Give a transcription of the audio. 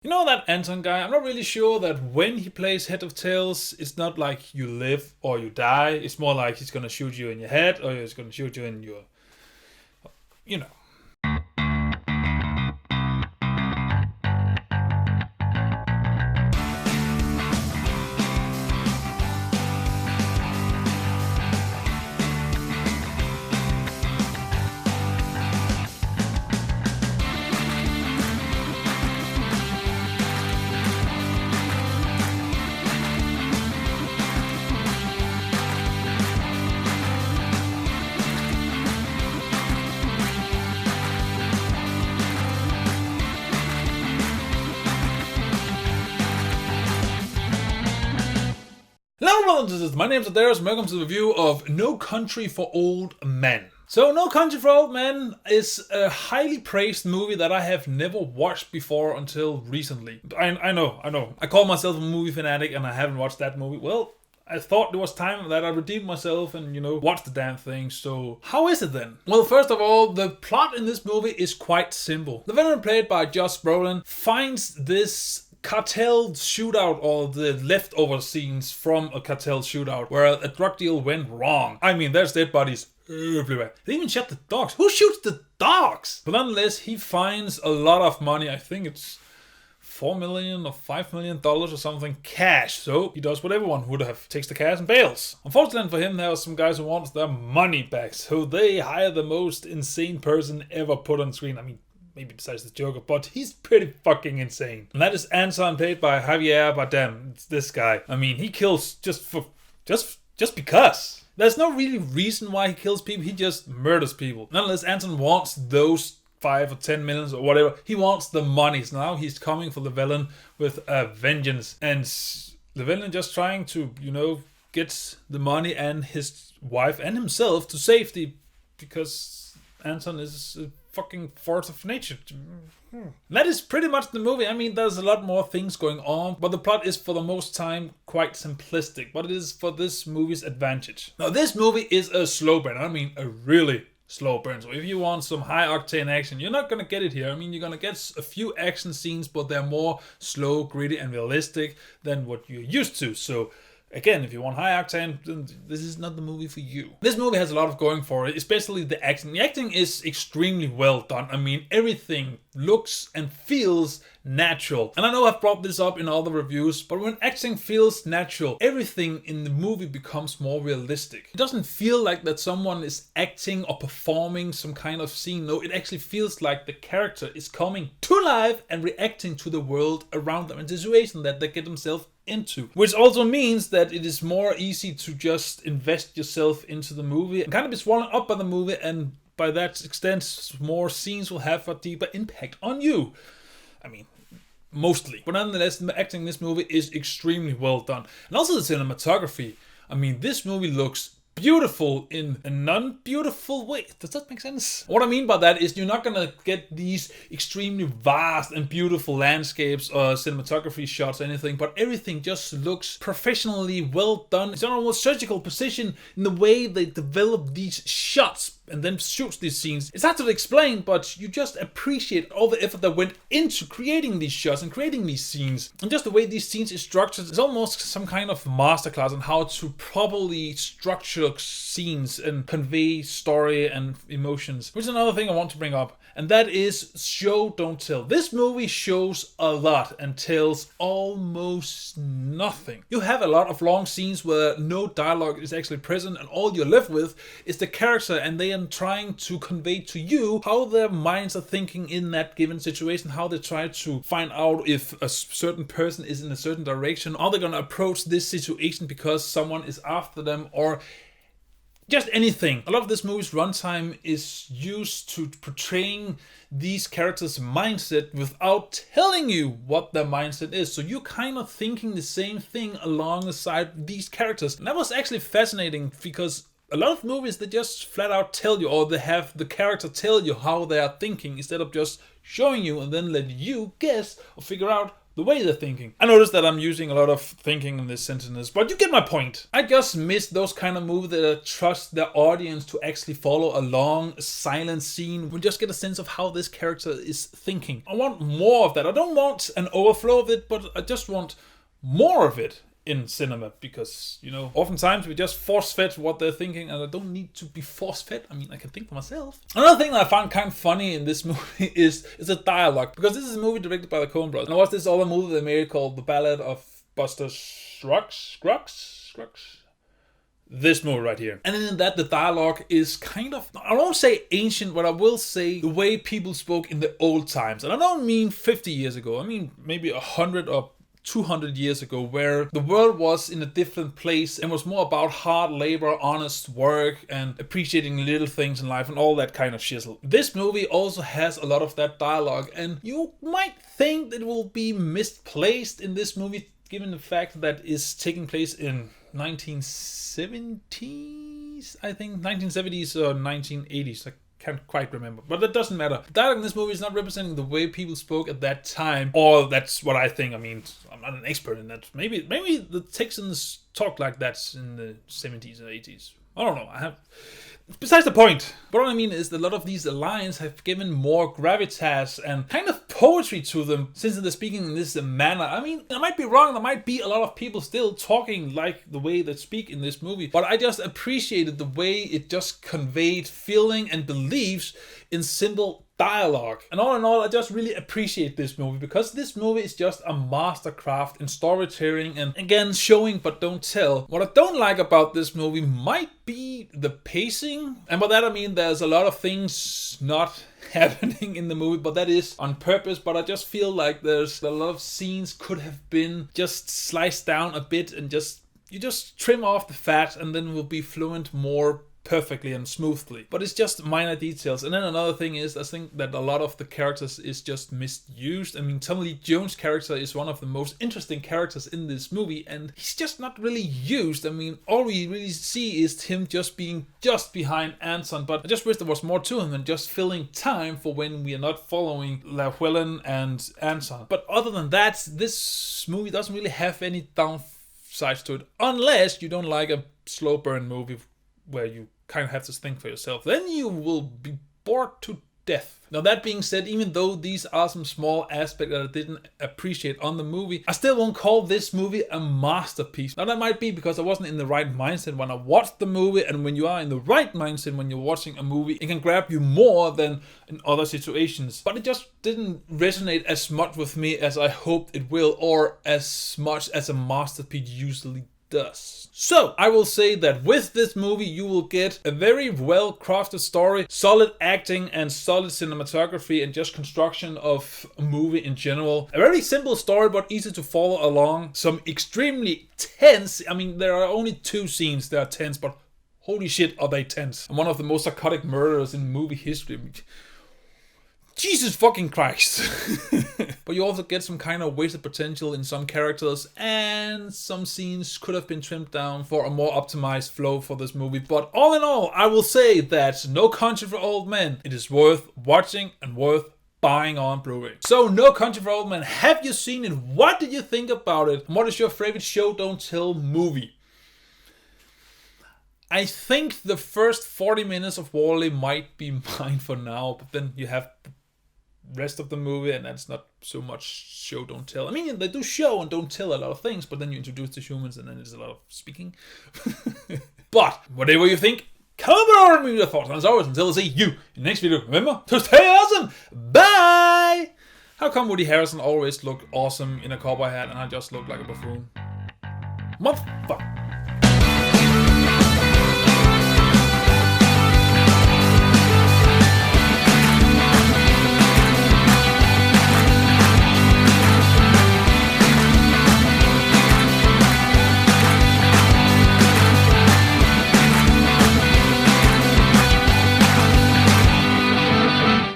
You know that Anton guy? I'm not really sure that when he plays Head of Tails, it's not like you live or you die. It's more like he's gonna shoot you in your head or he's gonna shoot you in your, you know. Hello brothers and sisters, my name is Daidarius and welcome to the review of No Country for Old Men. So No Country for Old Men is a highly praised movie that I have never watched before until recently. I know. I call myself a movie fanatic and I haven't watched that movie. Well, I thought there was time that I redeemed myself and, watched the damn thing. So how is it then? Well, first of all, the plot in this movie is quite simple. The villain played by Josh Brolin finds this cartel shootout or the leftover scenes from a cartel shootout where a drug deal went wrong. I mean, there's dead bodies everywhere. They even shot the dogs. Who shoots the dogs? But nonetheless, he finds a lot of money. I think it's $4 million or $5 million or something cash. So he does what everyone would have, takes the cash and bails. Unfortunately for him, there are some guys who want their money back. So they hire the most insane person ever put on screen. I mean, maybe besides the Joker, but he's pretty fucking insane. And that is Anton, played by Javier Bardem. It's this guy. I mean, he kills just because. There's no really reason why he kills people. He just murders people. Nonetheless, Anton wants those 5 or 10 millions or whatever. He wants the money. So now he's coming for the villain with a vengeance. And the villain just trying to, get the money and his wife and himself to safety because Anton is a fucking force of nature. That is pretty much the movie. I mean, there's a lot more things going on, but the plot is for the most time quite simplistic, but it is for this movie's advantage. Now, this movie is a slow burn. I mean, a really slow burn. So if you want some high octane action, you're not gonna get it here. I mean, you're gonna get a few action scenes, but they're more slow, gritty, and realistic than what you're used to. So again, if you want high octane, then this is not the movie for you. This movie has a lot of going for it, especially the acting. The acting is extremely well done. I mean, everything looks and feels natural. And I know I've brought this up in other reviews, but when acting feels natural, everything in the movie becomes more realistic. It doesn't feel like that someone is acting or performing some kind of scene. No, it actually feels like the character is coming to life and reacting to the world around them and the situation that they get themselves into. Which also means that it is more easy to just invest yourself into the movie and kind of be swallowed up by the movie, and by that extent, more scenes will have a deeper impact on you. I mean, mostly. But nonetheless, the acting in this movie is extremely well done. And also the cinematography. I mean, this movie looks beautiful in a non-beautiful way. Does that make sense? What I mean by that is you're not gonna get these extremely vast and beautiful landscapes or cinematography shots or anything, but everything just looks professionally well done. It's almost surgical precision in the way they develop these shots and then shoots these scenes. It's hard to explain, but you just appreciate all the effort that went into creating these shots and creating these scenes. And just the way these scenes is structured is almost some kind of masterclass on how to properly structure scenes and convey story and emotions. Which is another thing I want to bring up, and that is show, don't tell. This movie shows a lot and tells almost nothing. You have a lot of long scenes where no dialogue is actually present, and all you're left with is the character, and they are trying to convey to you how their minds are thinking in that given situation, how they try to find out if a certain person is in a certain direction, how they're gonna approach this situation because someone is after them, or just anything. A lot of this movie's runtime is used to portraying these characters' mindset without telling you what their mindset is. So you're kind of thinking the same thing alongside these characters. And that was actually fascinating because a lot of movies, they just flat out tell you, or they have the character tell you how they are thinking instead of just showing you and then let you guess or figure out the way they're thinking. I noticed that I'm using a lot of thinking in this sentence, but you get my point. I just miss those kind of movies that trust their audience to actually follow a long, silent scene. We just get a sense of how this character is thinking. I want more of that. I don't want an overflow of it, but I just want more of it in cinema, because, you know, oftentimes we just force-fed what they're thinking, and I don't need to be force-fed. I mean, I can think for myself. Another thing that I found kind of funny in this movie is the dialogue, because this is a movie directed by the Coen brothers. And I watched this other movie they made called The Ballad of Buster Scruggs. This movie right here. And in that, the dialogue is kind of, I won't say ancient, but I will say the way people spoke in the old times. And I don't mean 50 years ago. I mean maybe 100 or 200 years ago, where the world was in a different place and was more about hard labor, honest work, and appreciating little things in life and all that kind of shizzle. This movie also has a lot of that dialogue, and you might think that it will be misplaced in this movie, given the fact that it's taking place in 1970s, I think, 1970s or 1980s. Can't quite remember, but that doesn't matter. The dialogue in this movie is not representing the way people spoke at that time, or that's what I think. I mean, I'm not an expert in that. Maybe the Texans talked like that in the 70s or 80s. I don't know. Besides the point. But what I mean is that a lot of these lines have given more gravitas and kind of poetry to them since they're speaking in this manner. I mean, I might be wrong. There might be a lot of people still talking like the way they speak in this movie. But I just appreciated the way it just conveyed feeling and beliefs in simple dialogue. And all in all, I just really appreciate this movie, because this movie is just a mastercraft in storytelling and, again, showing but don't tell. What I don't like about this movie might be the pacing, and by that I mean there's a lot of things not happening in the movie, but that is on purpose. But I just feel like there's a lot of scenes could have been just sliced down a bit, and you just trim off the fat, and then we'll be fluent more perfectly and smoothly. But it's just minor details. And then another thing is, I think that a lot of the characters is just misused. I mean, Tommy Lee Jones' character is one of the most interesting characters in this movie, and he's just not really used. I mean, all we really see is him just being just behind Anton, but I just wish there was more to him than just filling time for when we are not following Llewellyn and Anton. But other than that, this movie doesn't really have any downsides to it, unless you don't like a slow burn movie where you kind of have to think for yourself. Then you will be bored to death. Now, that being said, even though these are some small aspects that I didn't appreciate on the movie, I still won't call this movie a masterpiece. Now, that might be because I wasn't in the right mindset when I watched the movie, and when you are in the right mindset when you're watching a movie, it can grab you more than in other situations. But it just didn't resonate as much with me as I hoped it will, or as much as a masterpiece usually does. So, I will say that with this movie you will get a very well crafted story, solid acting and solid cinematography, and just construction of a movie in general. A very simple story but easy to follow along. Some extremely tense, I mean there are only 2 scenes that are tense, but holy shit are they tense. And one of the most psychotic murders in movie history. Jesus fucking Christ. But you also get some kind of wasted potential in some characters, and some scenes could have been trimmed down for a more optimized flow for this movie. But all in all, I will say that No Country for Old Men, it is worth watching and worth buying on Blu-ray. So, No Country for Old Men, have you seen it? What did you think about it? And what is your favorite show don't tell movie? I think the first 40 minutes of Wall-E might be mine for now, but then you have the rest of the movie, and that's not so much show don't tell. I mean, they do show and don't tell a lot of things, but then you introduce the humans and then there's a lot of speaking. But whatever you think, comment on me your thoughts. And as always, until I see you in the next video, remember to stay awesome. Bye. How come Woody Harrelson always looked awesome in a cowboy hat and I just look like a buffoon? Motherfucker.